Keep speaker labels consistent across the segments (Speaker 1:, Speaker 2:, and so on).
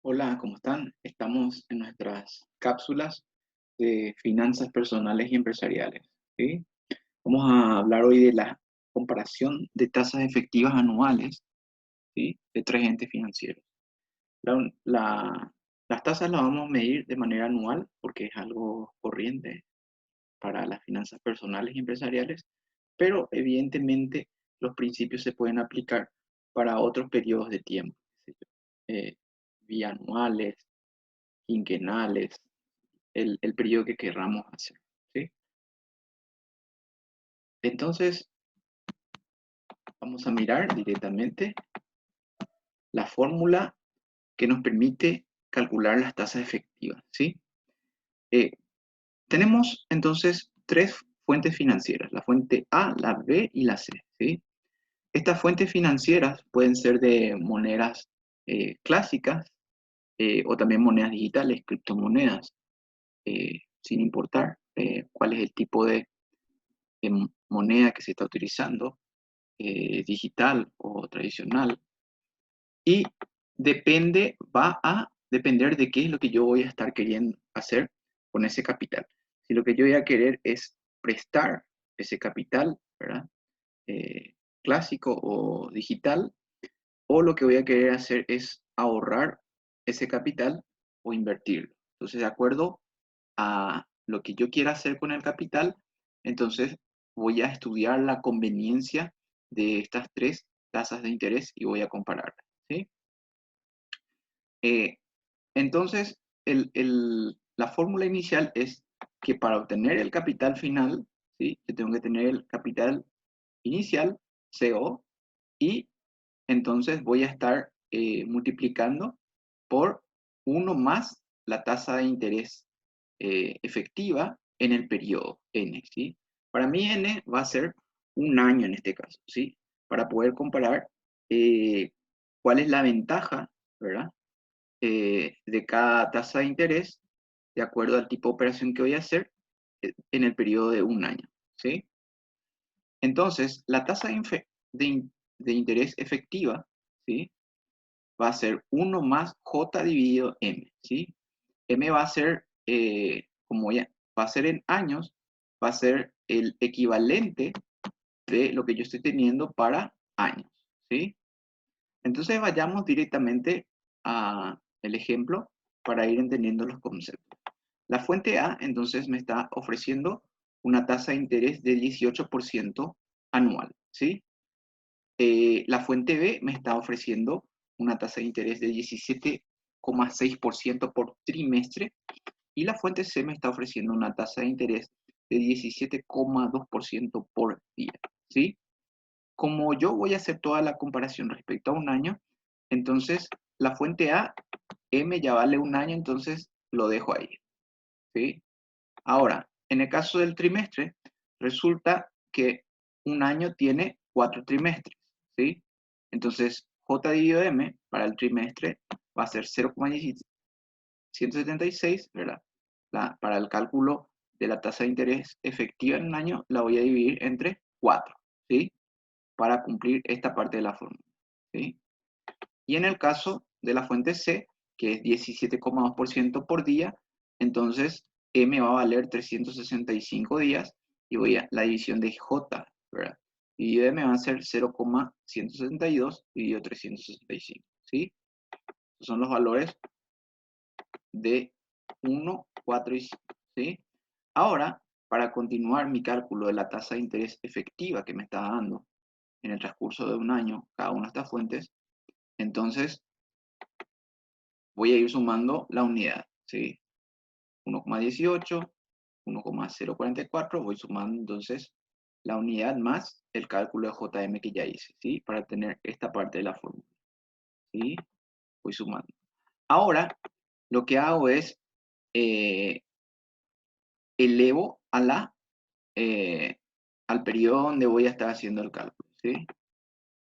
Speaker 1: Hola, ¿cómo están? Estamos en nuestras cápsulas de finanzas personales y empresariales, ¿sí? Vamos a hablar hoy de la comparación de tasas efectivas anuales, ¿sí? De tres entes financieros. Las tasas las vamos a medir de manera anual porque es algo corriente para las finanzas personales y empresariales, pero evidentemente los principios se pueden aplicar para otros periodos de tiempo, qué sé yo, bianuales, quinquenales, el periodo que querramos hacer, ¿sí? Entonces, vamos a mirar directamente la fórmula que nos permite calcular las tasas efectivas, ¿sí? Eh, Tenemos entonces tres fuentes financieras, la fuente A, la B y la C, ¿sí? Estas fuentes financieras pueden ser de monedas clásicas o también monedas digitales, criptomonedas, sin importar cuál es el tipo de moneda que se está utilizando, digital o tradicional, y va a depender de qué es lo que yo voy a estar queriendo hacer con ese capital. Si lo que yo voy a querer es prestar ese capital, ¿verdad? Clásico o digital, o lo que voy a querer hacer es ahorrar ese capital o invertirlo. Entonces, de acuerdo a lo que yo quiera hacer con el capital, entonces voy a estudiar la conveniencia de estas tres tasas de interés y voy a compararlas, ¿sí? Eh, entonces, la fórmula inicial es que para obtener el capital final, ¿sí? Yo tengo que tener el capital inicial, CO, y entonces voy a estar multiplicando por uno más la tasa de interés efectiva en el periodo n, ¿sí? Para mí n va a ser un año en este caso, ¿sí? Para poder comparar eh, cuál es la ventaja, ¿verdad? De cada tasa de interés de acuerdo al tipo de operación que voy a hacer en el periodo de un año, ¿sí? Entonces, la tasa de interés efectiva, ¿sí? Va a ser uno más J dividido M, ¿sí? M va a ser, como ya va a ser en años, va a ser el equivalente de lo que yo estoy teniendo para años, ¿sí? Entonces vayamos directamente a el ejemplo para ir entendiendo los conceptos. La fuente A entonces me está ofreciendo una tasa de interés de 18% anual, ¿sí? La fuente B me está ofreciendo una tasa de interés de 17,6% por trimestre y la fuente C me está ofreciendo una tasa de interés de 17,2% por día, ¿sí? Como yo voy a hacer toda la comparación respecto a un año, entonces la fuente A, M ya vale un año, entonces lo dejo ahí, ¿sí? Ahora, en el caso del trimestre, resulta que un año tiene 4 trimestres, ¿sí? Entonces, J dividido M para el trimestre va a ser 0,176, ¿verdad? Para el cálculo de la tasa de interés efectiva en un año, la voy a dividir entre 4, ¿sí? Para cumplir esta parte de la fórmula, ¿sí? Y en el caso de la fuente C, que es 17,2% por día, entonces M va a valer 365 días y la división de J, ¿verdad? Y M va a ser 0,162 dividido 365, ¿sí? Estos son los valores de 1, 4 y 5, ¿sí? Ahora, para continuar mi cálculo de la tasa de interés efectiva que me está dando en el transcurso de un año cada una de estas fuentes, entonces voy a ir sumando la unidad, ¿sí? 1,18, 1,044, voy sumando entonces la unidad más el cálculo de JM que ya hice, ¿sí? Para tener esta parte de la fórmula, ¿sí? Voy sumando. Ahora, lo que hago es eh, elevo eh, al periodo donde voy a estar haciendo el cálculo, ¿sí?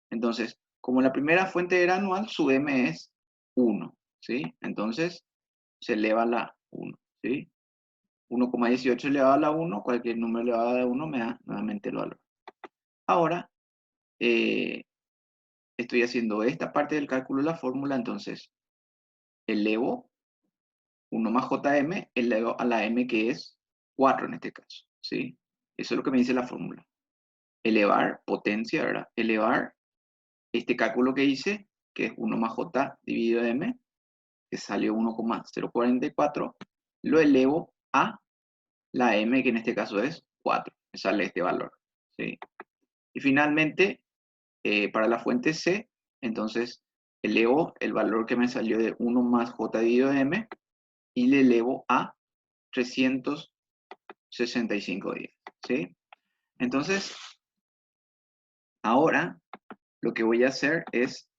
Speaker 1: Entonces, como la primera fuente era anual, su M es 1, ¿sí? Entonces, se eleva a la 1, ¿sí? 1,18 elevado a la 1, cualquier número elevado a la 1 me da nuevamente el valor. Ahora, estoy haciendo esta parte del cálculo de la fórmula, entonces elevo 1 más JM, elevo a la M que es 4 en este caso, ¿sí? Eso es lo que me dice la fórmula. Elevar potencia, ¿verdad? Elevar este cálculo que hice, que es 1 más J dividido M, que salió 1,044, lo elevo a la M, que en este caso es 4, me sale este valor, ¿sí? Y finalmente, para la fuente C, entonces elevo el valor que me salió de 1 más J dividido M y le elevo a 365 días, ¿sí? Entonces, ahora lo que voy a hacer es,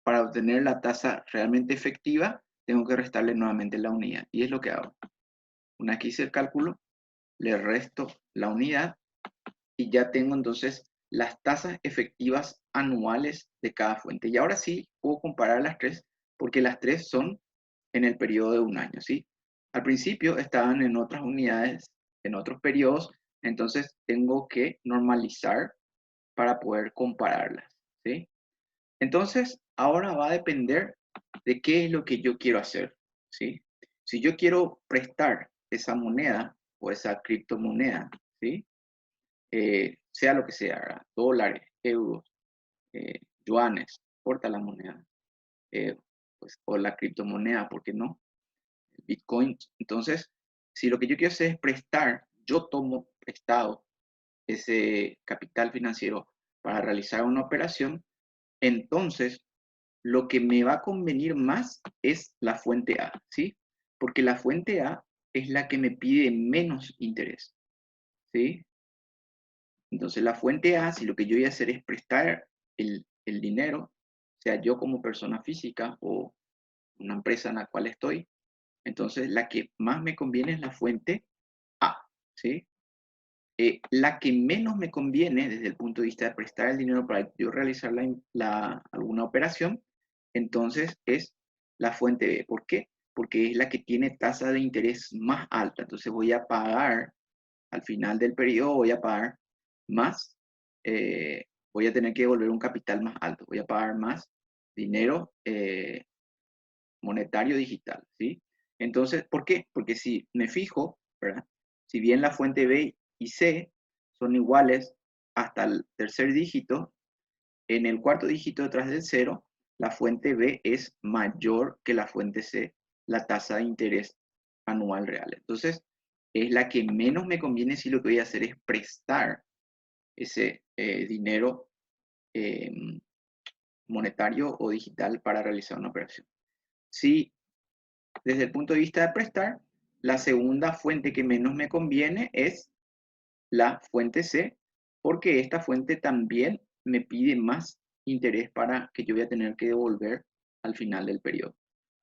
Speaker 1: para obtener la tasa realmente efectiva, tengo que restarle nuevamente la unidad. Y es lo que hago. Una vez que hice el cálculo, le resto la unidad y ya tengo entonces las tasas efectivas anuales de cada fuente. Y ahora sí puedo comparar las tres, porque las tres son en el periodo de un año, ¿sí? Al principio estaban en otras unidades, en otros periodos, entonces tengo que normalizar para poder compararlas, ¿sí? Entonces, ahora va a depender de qué es lo que yo quiero hacer, ¿sí? Si yo quiero prestar esa moneda o esa criptomoneda, ¿sí? Sea lo que sea, ¿verdad? Dólares, euros, yuanes, importa la moneda, eh, pues, o la criptomoneda, ¿por qué no? Bitcoin. Entonces, si lo que yo quiero hacer es prestar, yo tomo prestado ese capital financiero para realizar una operación, entonces lo que me va a convenir más es la fuente A, ¿sí? Porque la fuente A es la que me pide menos interés, ¿sí? Entonces la fuente A, si lo que yo voy a hacer es prestar el dinero, sea yo como persona física o una empresa en la cual estoy, entonces la que más me conviene es la fuente A, ¿sí? La que menos me conviene desde el punto de vista de prestar el dinero para yo realizar alguna operación, entonces es la fuente B. ¿Por qué? Porque es la que tiene tasa de interés más alta. Entonces voy a pagar, al final del periodo, voy a pagar más, voy a tener que devolver un capital más alto, voy a pagar más dinero monetario digital, ¿sí? Entonces, ¿por qué? Porque si me fijo, ¿verdad? Si bien la fuente B y C son iguales hasta el tercer dígito, en el cuarto dígito detrás del cero, la fuente B es mayor que la fuente C, la tasa de interés anual real. Entonces, es la que menos me conviene si lo que voy a hacer es prestar ese dinero eh, monetario o digital para realizar una operación. Si desde el punto de vista de prestar, la segunda fuente que menos me conviene es la fuente C, porque esta fuente también me pide más interés para que yo voy a tener que devolver al final del periodo.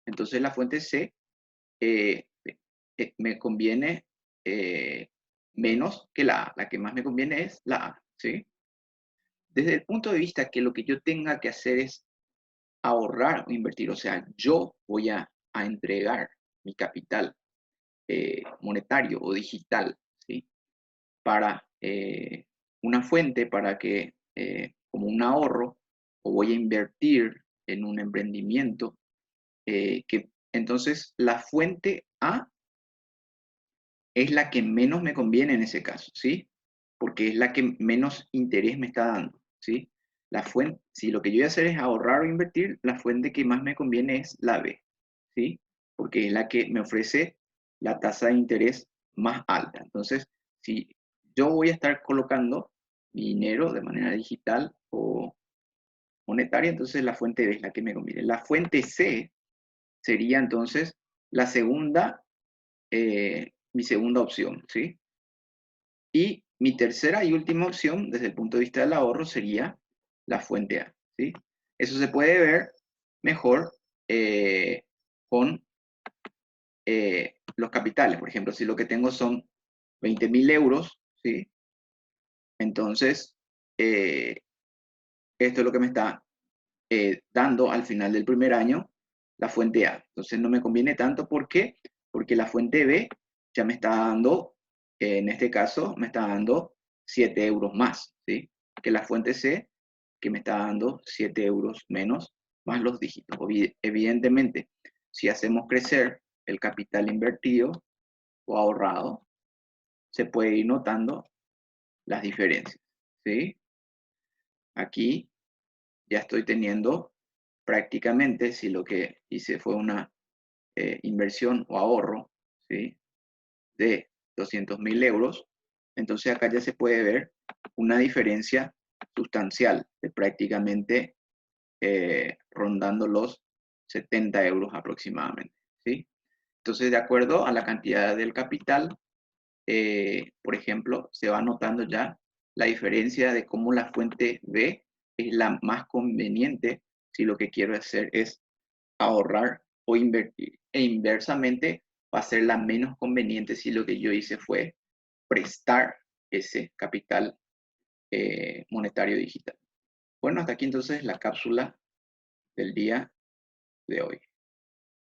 Speaker 1: Entonces la fuente C me conviene menos que la A. La que más me conviene es la A, ¿sí? Desde el punto de vista que lo que yo tenga que hacer es ahorrar o invertir, o sea, yo voy a entregar mi capital monetario o digital, ¿sí? Para una fuente, para que, como un ahorro, o voy a invertir en un emprendimiento, que entonces la fuente A es la que menos me conviene en ese caso, ¿sí? Porque es la que menos interés me está dando, ¿sí? La fuente, si lo que yo voy a hacer es ahorrar o invertir, la fuente que más me conviene es la B, ¿sí? Porque es la que me ofrece la tasa de interés más alta. Entonces, si yo voy a estar colocando mi dinero de manera digital o monetaria, entonces la fuente B es la que me conviene. La fuente C sería entonces la segunda, mi segunda opción, ¿sí? Y mi tercera y última opción, desde el punto de vista del ahorro, sería la fuente A, ¿sí? Eso se puede ver mejor con los capitales. Por ejemplo, si lo que tengo son 20.000 euros, ¿sí? Entonces, esto es lo que me está dando al final del primer año la fuente A. Entonces no me conviene tanto. ¿Por qué? Porque la fuente B ya me está dando, en este caso, me está dando 7 euros más, ¿sí? Que la fuente C, que me está dando 7 euros menos más los dígitos. Evidentemente, si hacemos crecer el capital invertido o ahorrado, se puede ir notando las diferencias, ¿sí? Aquí ya estoy teniendo prácticamente, si lo que hice fue una inversión o ahorro, ¿sí?, de 200.000 euros, entonces acá ya se puede ver una diferencia sustancial de prácticamente rondando los 70 euros aproximadamente, ¿sí? Entonces, de acuerdo a la cantidad del capital, por ejemplo, se va notando ya la diferencia de cómo la fuente B es la más conveniente si lo que quiero hacer es ahorrar o invertir. E inversamente va a ser la menos conveniente si lo que yo hice fue prestar ese capital monetario digital. Bueno, hasta aquí entonces la cápsula del día de hoy.